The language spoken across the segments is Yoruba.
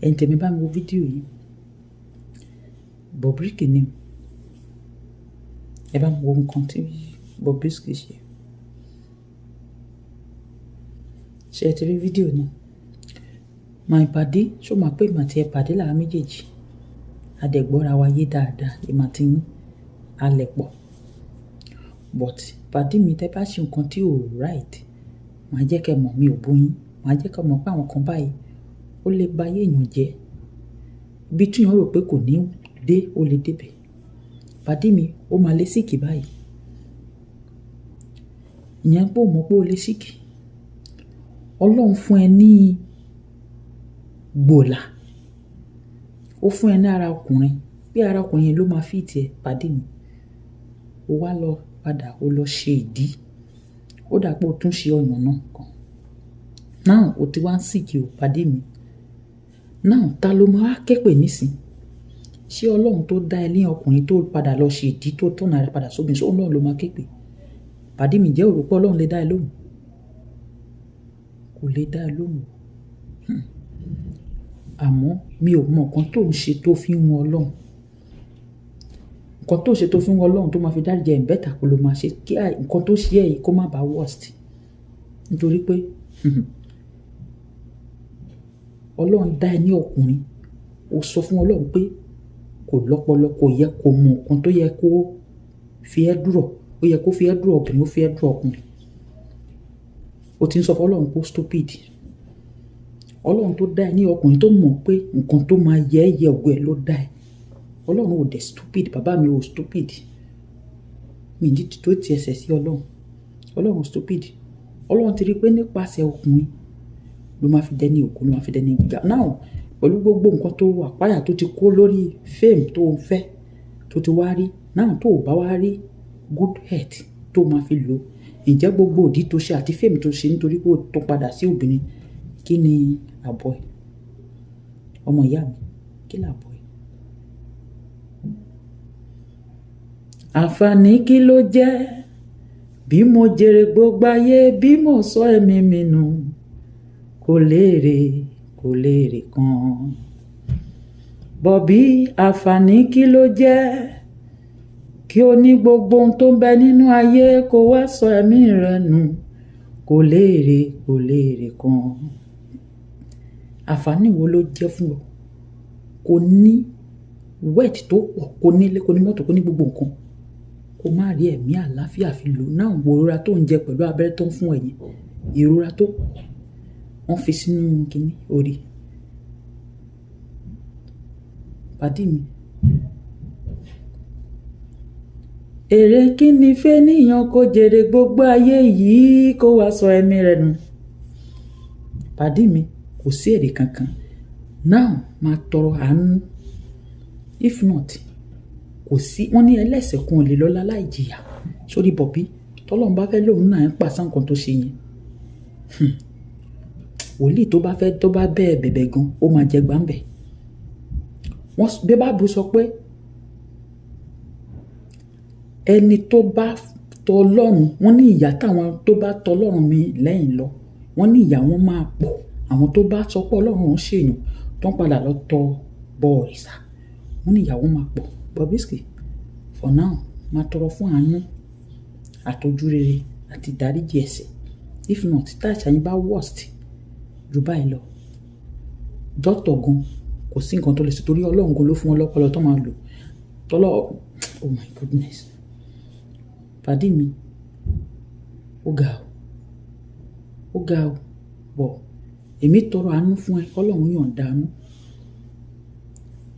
ẹ̀yin tèmi bá mi wo fídíò yìí Bobrisky ni ẹ bá mi wo nǹkan tí Bobrisky ṣe ẹ ti rí fídíò náà my pàdé ṣó máa pé ìmọ̀ tí ẹ pàdé lára méjèèjì adẹ̀gbọ́ra wa yé dáadáa ìmọ̀ tí yín alẹ̀ pọ̀ but pàdé mi tẹ́ bá ṣe nǹkan tí ò right màá jẹ́ kẹ́ mọ̀ mi ò bú yín màá jẹ́ kẹ́ mọ̀ pé àwọn kan báyìí ó lè ba ayé èèyàn jẹ́ ibi tí èèyàn rò pé kò ní dé ó lè débẹ̀ pàdé mi ó máa lé síkì báyìí ìyẹn pé ó mọ̀ pé ó lé síkì Ọlọ́run fún ẹ ní gbòòlà ó fún ẹ ní ara ọkùnrin bí ara ọkùnrin yẹn ló máa fi tiẹ̀ pàdé mi ó wá lọ padà ó lọ ṣe ìdí ó dà pé ó tún ṣe ọyàn náà kan náà ó ti wá ń sìkì ò pàdé mi náà ta ló máa képe nísìn ṣé Ọlọ́run tó dá ẹ ní ọkùnrin tó padà lọ ṣe ìdí tó tọ̀nà rẹ padà sóbìn ṣé Ọlọ́run ló máa képe pàdé mi jẹ́ òrùpọ̀ Ọlọ́run lè dá ẹ lóhùn kò lè dá ẹ lóhùn àmọ́ mi ò mọ nǹkan tó ń ṣe tó fi ń wọn Ọlọ́run nǹkan tó ṣe tó fi ń wọn Ọlọ́run tó máa fi dáríjì ẹ̀ bẹ́tà kó ló máa ṣe kí nǹkan tó ṣe ẹ̀ yìí kó má bàa worst nítorí pé Ọlọ́run dá ẹ ní ọkùnrin ó sọ fún Ọlọ́run pé kò lọ́pọlọ kò yẹ kó mọ nǹkan tó yẹ kó fi ẹ́ dúró ó yẹ kó fi ẹ́ dúró obìnrin ó fi ẹ́ dúró ọkùnrin ó ti ń sọ fún Ọlọ́run pé stupid Ọlọ́run tó dá ẹ ní ọkùnrin tó mọ̀ pé nǹkan tó máa yẹ ògo ẹ ló dá ẹ Ọlọ́run ò dẹ̀ stupid bàbá mi ò stupid mi ní tó ti ẹsẹ̀ sí Ọlọ́run stupid Ọlọ́run ti rí pé nípasẹ̀ ọkùnrin ló máa fi dẹni ògo ló máa fi dẹni gíga now pẹ̀lú gbogbo nǹkan tó wà páyà tó ti kó lórí fame tó ń fẹ́ tó ti wá rí now tó ò bá wá rí good health tó máa fi lò ǹjẹ́ gbogbo òdì tó ṣe àti fame tó ṣe nítorí pé ó tó padà sí obìnrin kí ni àbọ̀ ẹ̀ ọmọ ìyá mi kí làbọ̀ ẹ̀ àǹfààní kí ló jẹ́ bí mo jèrè gbogbo ayé bí mo sọ ẹ̀mí mi nù kò léèrè kan bọ̀bí àǹfààní kí ló jẹ́ kí o ní gbogbo ohun tó ń bẹ nínú ayé kó wá sọ ẹ̀mí rẹ nù kò léèrè kan àǹfààní wo ló jẹ́ fún ọ kò ní wet tó pọ̀ kò nílé kò ní mọ́tò kò ní gbogbo nǹkan kò má rí ẹ̀mí àlàáfíà fi lò náà wo ìrora tó ń jẹ pẹ̀lú abẹ́rẹ́ tó ń fún ẹ̀yìn ìrora tó wọ́n fi sínú kínní orí pàdé mi èrè kí ni fẹ́nìyàn kó jèrè gbogbo ayé yìí kó wá sọ ẹ̀mí rẹ̀ nù pàdé mi kò sí èrè kankan now máa tọrọ àánú if not kò sí wọ́n ní ẹlẹ́ṣẹ̀ kan ò lè lọ láì jìyà sórí bọ̀bí tọ́lọ́run bá fẹ́ lóun náà ń pàṣẹ nǹkan tó ṣe yẹn wòlíì tó bá bẹ́ẹ̀ bẹ̀bẹ̀ gan ó máa jẹ gbàǹbẹ̀ wọ́n bí bá bu sọ pé ẹni tó bá tọ Ọlọ́run wọ́n ní ìyà táwọn tó bá tọ Ọlọ́run mi lẹ́yìn lọ wọ́n ní ìyà wọn máa pọ̀ àwọn tó bá sọ pé Ọlọ́run ń ṣèyàn tó ń padà lọ tọ bọ òrìṣà wọ́n ní ìyà wọn máa pọ̀ Bobrisky for now máa tọrọ fún àánú àtọ́jú rere àti ìdáríjì ẹ̀ṣẹ̀ if not táàṣà yín bá worst jù báyìí lọ dọ́tọ̀ gan kò sí nǹkan tó lè ṣe torí Ọlọ́run gan ló fún wọn lọ́pọlọ tó máa lò tọ́lọ́ oh my goodness pàdé mi ó ga o bọ̀ èmi tọrọ àánú fún ẹ kọ́lọ́run yọ̀ǹda àánú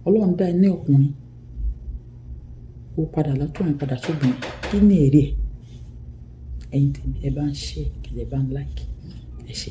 Ọlọ́run dá ẹ ní ọkùnrin ó padà látọ̀ ẹ̀ padà sóbìn kí ni èrè ẹ̀ ẹ̀yin tèmi ẹ bá ń ṣe ẹ bá ń like ẹ ṣe.